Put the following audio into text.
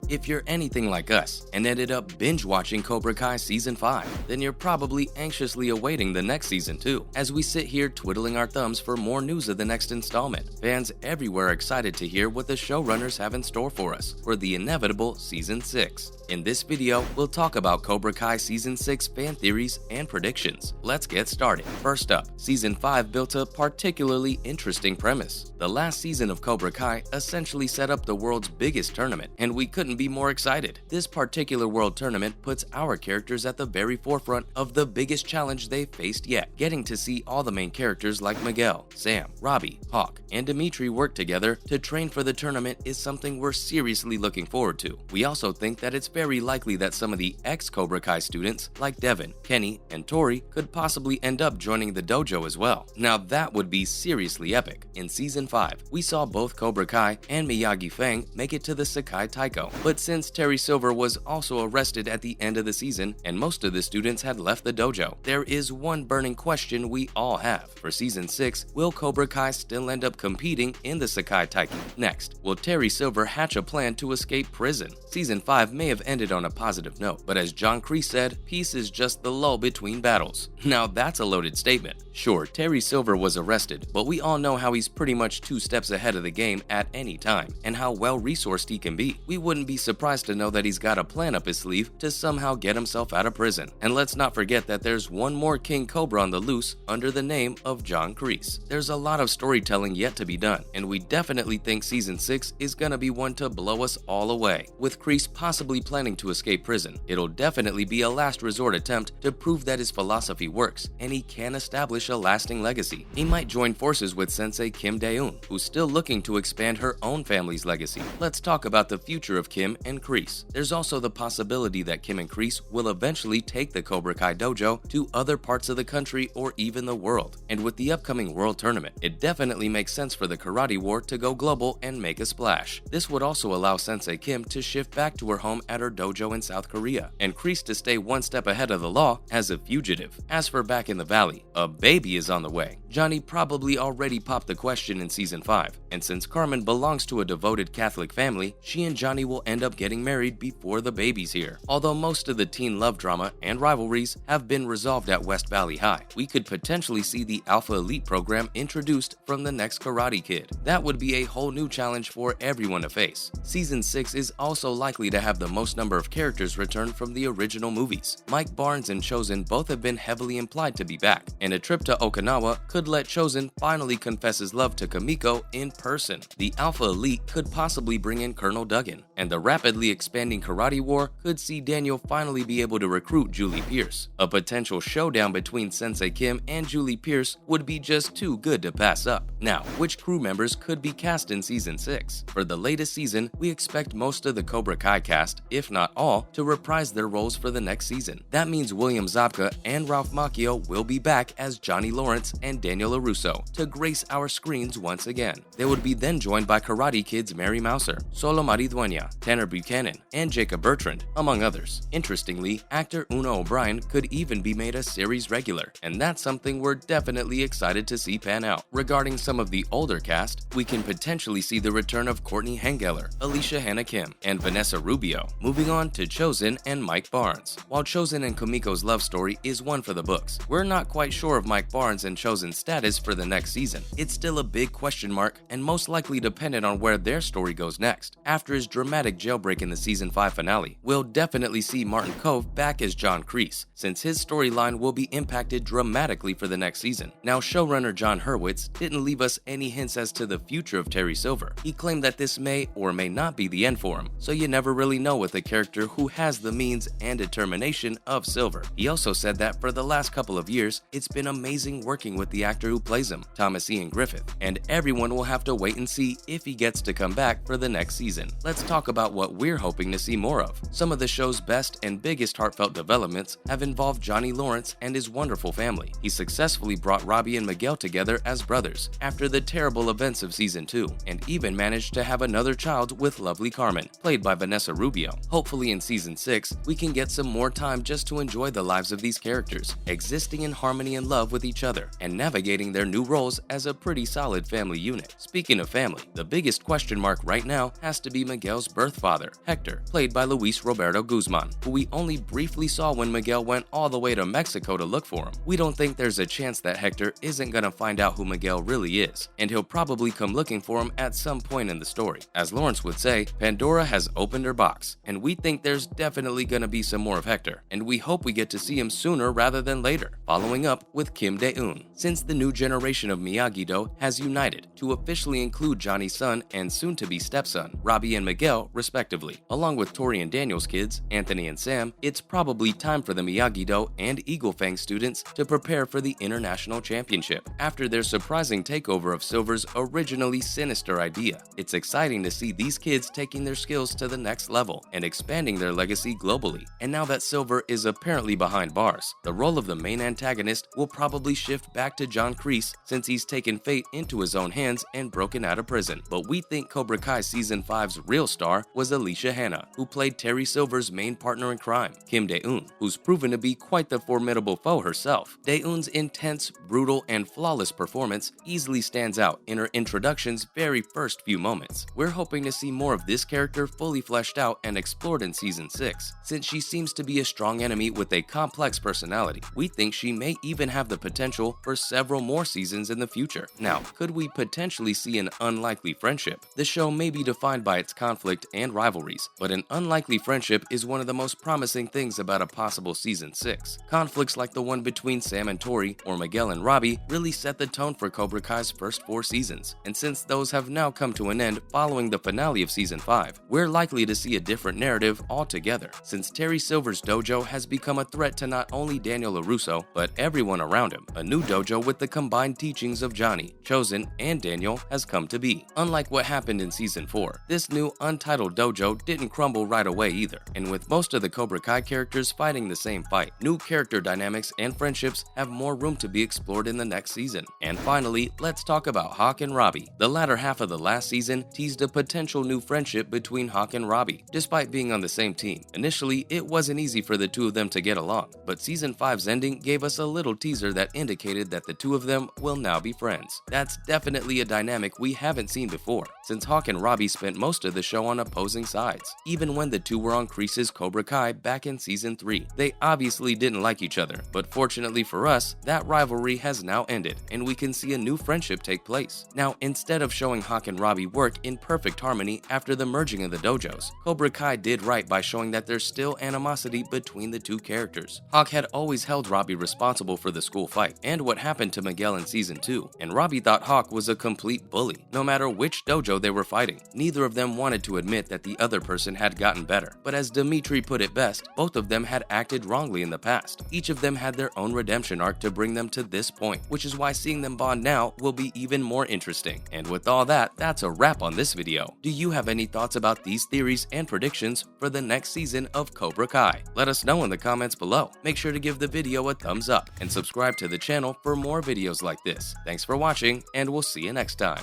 If you're anything like us and ended up binge-watching Cobra Kai Season 5, then you're probably anxiously awaiting the next season too. As we sit here twiddling our thumbs for more news of the next installment, fans everywhere are excited to hear what the showrunners have in store for us for the inevitable Season 6. In this video, we'll talk about Cobra Kai Season 6 fan theories and predictions. Let's get started. First up, Season 5 built a particularly interesting premise. The last season of Cobra Kai essentially set up the world's biggest tournament, and we couldn't be more excited. This particular world tournament puts our characters at the very forefront of the biggest challenge they've faced yet. Getting to see all the main characters like Miguel, Sam, Robbie, Hawk, and Dimitri work together to train for the tournament is something we're seriously looking forward to. We also think that it's very likely that some of the ex-Cobra Kai students like Devin, Kenny, and Tori could possibly end up joining the dojo as well. Now that would be seriously epic. In Season 5, we saw both Cobra Kai and Miyagi Fang make it to the Sekai Taiko, but since Terry Silver was also arrested at the end of the season and most of the students had left the dojo, there is one burning question we all have. For Season 6, will Cobra Kai still end up competing in the Sekai Taiko? Next, will Terry Silver hatch a plan to escape prison? Season 5 may have ended on a positive note, but as John Kreese said, peace is just the lull between battles. Now that's a loaded statement. Sure, Terry Silver was arrested, but we all know how he's pretty much 2 steps ahead of the game at any time, and how well-resourced he can be. We wouldn't be surprised to know that he's got a plan up his sleeve to somehow get himself out of prison. And let's not forget that there's one more King Cobra on the loose under the name of John Kreese. There's a lot of storytelling yet to be done, and we definitely think Season 6 is gonna be one to blow us all away. With Kreese possibly planning to escape prison, it'll definitely be a last resort attempt to prove that his philosophy works, and he can establish a lasting legacy. He might join forces with Sensei Kim Dae-un, who's still looking to expand her own family's legacy. Let's talk about the future of Kim and Kreese. There's also the possibility that Kim and Kreese will eventually take the Cobra Kai dojo to other parts of the country or even the world. And with the upcoming world tournament, it definitely makes sense for the karate war to go global and make a splash. This would also allow Sensei Kim to shift back to her home at her dojo in South Korea, and Kreese to stay one step ahead of the law as a fugitive. As for back in the valley, a baby is on the way. Johnny probably already popped the question in Season 5, and since Carmen belongs to a devoted Catholic family, she and Johnny will end up getting married before the baby's here. Although most of the teen love drama and rivalries have been resolved at West Valley High, we could potentially see the Alpha Elite program introduced from the next Karate Kid. That would be a whole new challenge for everyone to face. Season 6 is also likely to have the most number of characters return from the original movies. Mike Barnes and Chozen both have been heavily implied to be back, and a trip to Okinawa could let Chozen finally confess his love to Kamiko in person. The Alpha Elite could possibly bring in Colonel Duggan, and the rapidly expanding karate war could see Daniel finally be able to recruit Julie Pierce. A potential showdown between Sensei Kim and Julie Pierce would be just too good to pass up. Now, which crew members could be cast in Season 6? For the latest season, we expect most of the Cobra Kai cast, if not all, to reprise their roles for the next season. That means William Zabka and Ralph Macchio will be back as Johnny Lawrence and Daniel LaRusso to grace our screens once again. They would be then joined by Karate Kid's Mary Mouser, Solo Maridueña, Tanner Buchanan, and Jacob Bertrand, among others. Interestingly, actor Una O'Brien could even be made a series regular, and that's something we're definitely excited to see pan out. Regarding some of the older cast, we can potentially see the return of Courtney Hengeler, Alicia Hannah Kim, and Vanessa Rubio. Moving on to Chozen and Mike Barnes. While Chozen and Kamiko's love story is one for the books, we're not quite sure of Mike Barnes and Chozen's status for the next season. It's still a big question mark and most likely dependent on where their story goes next. After his dramatic jailbreak in the Season 5 finale, we'll definitely see Martin Kove back as John Kreese, since his storyline will be impacted dramatically for the next season. Now, showrunner John Hurwitz didn't leave us any hints as to the future of Terry Silver. He claimed that this may or may not be the end for him, so you never really know with a character who has the means and determination of Silver. He also said that for the last couple of years, it's been amazing working with the actor who plays him, Thomas Ian Griffith, and everyone will have to wait and see if he gets to come back for the next season. Let's talk about what we're hoping to see more of. Some of the show's best and biggest heartfelt developments have involved Johnny Lawrence and his wonderful family. He successfully brought Robbie and Miguel together as brothers after the terrible events of Season 2, and even managed to have another child with lovely Carmen, played by Vanessa Rubio. Hopefully in Season 6, we can get some more time just to enjoy the lives of these characters, existing in harmony and love with each other, and navigating their new roles as a pretty solid family unit. Speaking of family, the biggest question mark right now has to be Miguel's birth father, Hector, played by Luis Roberto Guzman, who we only briefly saw when Miguel went all the way to Mexico to look for him. We don't think there's a chance that Hector isn't gonna find out who Miguel really is, and he'll probably come looking for him at some point in the story. As Lawrence would say, Pandora has opened her box, and we think there's definitely gonna be some more of Hector, and we hope we get to see him sooner rather than later. Following up with Kim Dae-eun. Since the new generation of Miyagi-Do has united to officially include Johnny's son and soon-to-be stepson, Robbie and Miguel, respectively, along with Tori and Daniel's kids, Anthony and Sam, it's probably time for the Miyagi-Do and Eagle Fang students to prepare for the International Championship after their surprising takeover of Silver's originally sinister idea. It's exciting to see these kids taking their skills to the next level and expanding their legacy globally. And now that Silver is apparently behind bars, the role of the main antagonist will probably shift back to John Kreese since he's taken fate into his own hands and broken out of prison. But we think Cobra Kai Season 5's real star was Alicia Hanna, who played Terry Silver's main partner in crime, Kim Dae-eun, who's proven to be quite the formidable foe herself. Dae-eun's intense, brutal, and flawless performance easily stands out in her introduction's very first few moments. We're hoping to see more of this character fully fleshed out and explored in Season 6. Since she seems to be a strong enemy with a complex personality, we think she may even have the potential for several more seasons in the future. Now, could we potentially see an unlikely friendship? The show may be defined by its conflict and rivalries, but an unlikely friendship is one of the most promising things about a possible Season 6. Conflicts like the one between Sam and Tori or Miguel and Robbie really set the tone for Cobra Kai's first 4 seasons, and since those have now come to an end following the finale of Season 5, we're likely to see a different narrative altogether, since Terry Silver's dojo has become a threat to not only Daniel LaRusso, but everyone around him. A new dojo with the combined teachings of Johnny, Chosen, and Daniel has come to be. Unlike what happened in Season 4, this new untitled dojo didn't crumble right away either, and with most of the Cobra Kai characters fighting the same fight, new character dynamics and friendships have more room to be explored in the next season. And finally, let's talk about Hawk and Robbie. The latter half of the last season teased a potential new friendship between Hawk and Robbie. Despite being on the same team, initially it wasn't easy for the two of them to get along, but Season 5's ending gave us a little teaser that indicated that the two of them will now be friends. That's definitely a dynamic we haven't seen before, since Hawk and Robbie spent most of the show on opposing sides. Even when the two were on Kreese's Cobra Kai back in Season 3, they obviously didn't like each other, but fortunately for us, that rivalry has now ended, and we can see a new friendship take place. Now, instead of showing Hawk and Robbie work in perfect harmony after the merging of the dojos, Cobra Kai did right by showing that there's still animosity between the two characters. Hawk had always held Robbie responsible for the school fight and what happened to Miguel in Season 2, and Robbie thought Hawk was a complete bully, no matter which dojo they were fighting. Neither of them wanted to admit that the other person had gotten better, but as Dimitri put it best, both of them had acted wrongly in the past. Each of them had their own redemption arc to bring them to this point, which is why seeing them bond now will be even more interesting. And with all that, that's a wrap on this video. Do you have any thoughts about these theories and predictions for the next season of Cobra Kai? Let us know in the comments below. Make sure to give the video a thumbs up and subscribe to the channel for more videos like this. Thanks for watching, and we'll see you next time.